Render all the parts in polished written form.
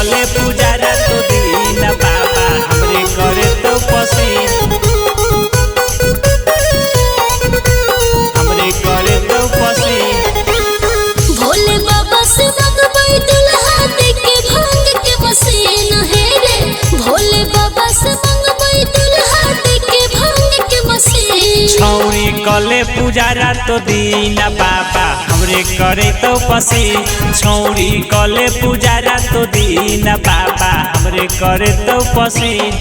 कले पूजा रात दिन बाबा हमरे करे तो पसीन हमरे करे तो पसीन। भोले बाबा से मंगवाई दुल्हा देके भांग के मशीन है रे। भोले बाबा से मंगवाई दुल्हा देके भांग के मशीन। छौरी कले पूजा रात दिन बाबा हमरे करे तो पसीन। छौरी कले पूजा रात दिन बाबा हमरे करे तो पसीन।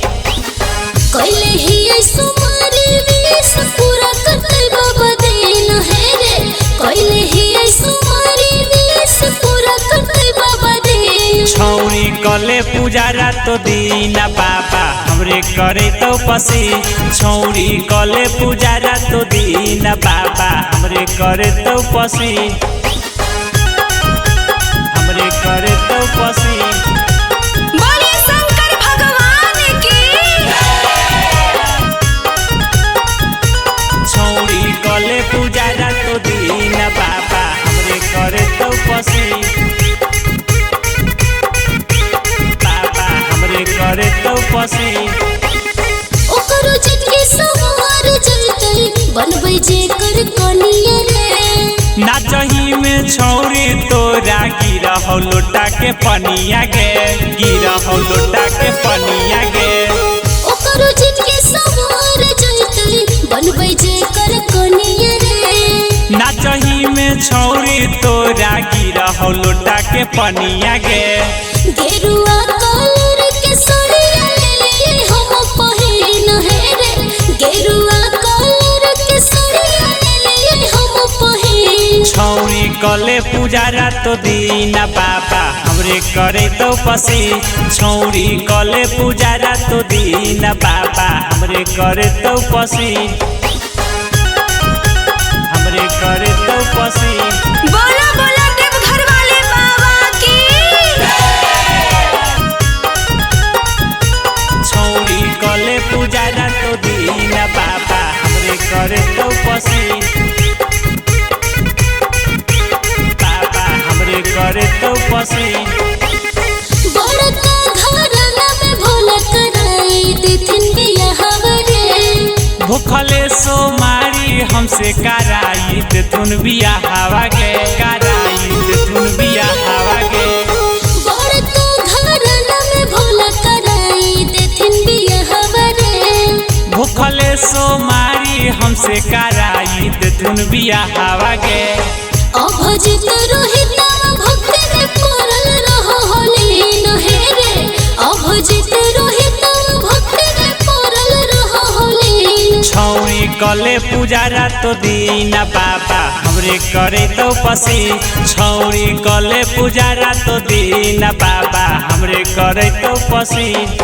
कैले ही ऐसो मारी विश पूरा करते बाबा दिन है रे। कैले ही ऐसो मारी विश पूरा करते बाबा दिन। छौरी कले पूजा रात दिन बाबा हमरे करे तो पसीन। छौरी कले पूजा रात दिन बाबा हमरे करे तो पसीन हमरे करे तो पसीन। बोले शंकर भगवान की। छौरी कले पूजा रात दिन बाबा हमरे करे तो पसीन बाबा हमरे करे तो पसीन। ओकरो जिंदगी सवार जलते बनबै जे कर कनिया रे। नाचही में छौरी तोरा गिरा हो लोटा के पनिया गे गिरा हो लोटा के पनिया गे। ओकरो जिंदगी सवार जलते बनबै जे कर कनिया रे। नाचही में छौरी तोरा गिरा हो लोटा के पनिया गे। गेरुआ कलर के साड़िया ले ले हम पहिन है रे। गेरुआ कलर के साड़िया ले ले हम पहिन। छौरी कले पूजा रात दिन बाबा हमरे करे तो पसीन। छौरी कले पूजा रात दिन बाबा हमरे करे तो पसीन हमरे करे तो पसीन। बोला बोला देवघर वाले बाबा की। छौरी कले पूजा रात दिन बाबा हमरे करे तो पसीन बाबा हमरे करे तो पसीन। बड़का घरला में भोला कराई देथिन बियाह रे। भूखले सोमारी हमसे कराई देथुन बिया हवा गे कराई देथुन बिया हवा गे। बड़का घरला में भोला कराई देथिन बियाह रे। भूखले सोमारी हमसे कराई देथुन बिया हवा गे। अभजित रोहित भक्ति में पड़ल रहो होलीन है रे। अभजित रोहित भक्ति में पड़ल रहो होलीन। छौरी कले पूजा रात दिन बाबा हमरे करे तो पसीन। छौरी कले पूजा रात दिन बाबा हमरे करे तो पसीन।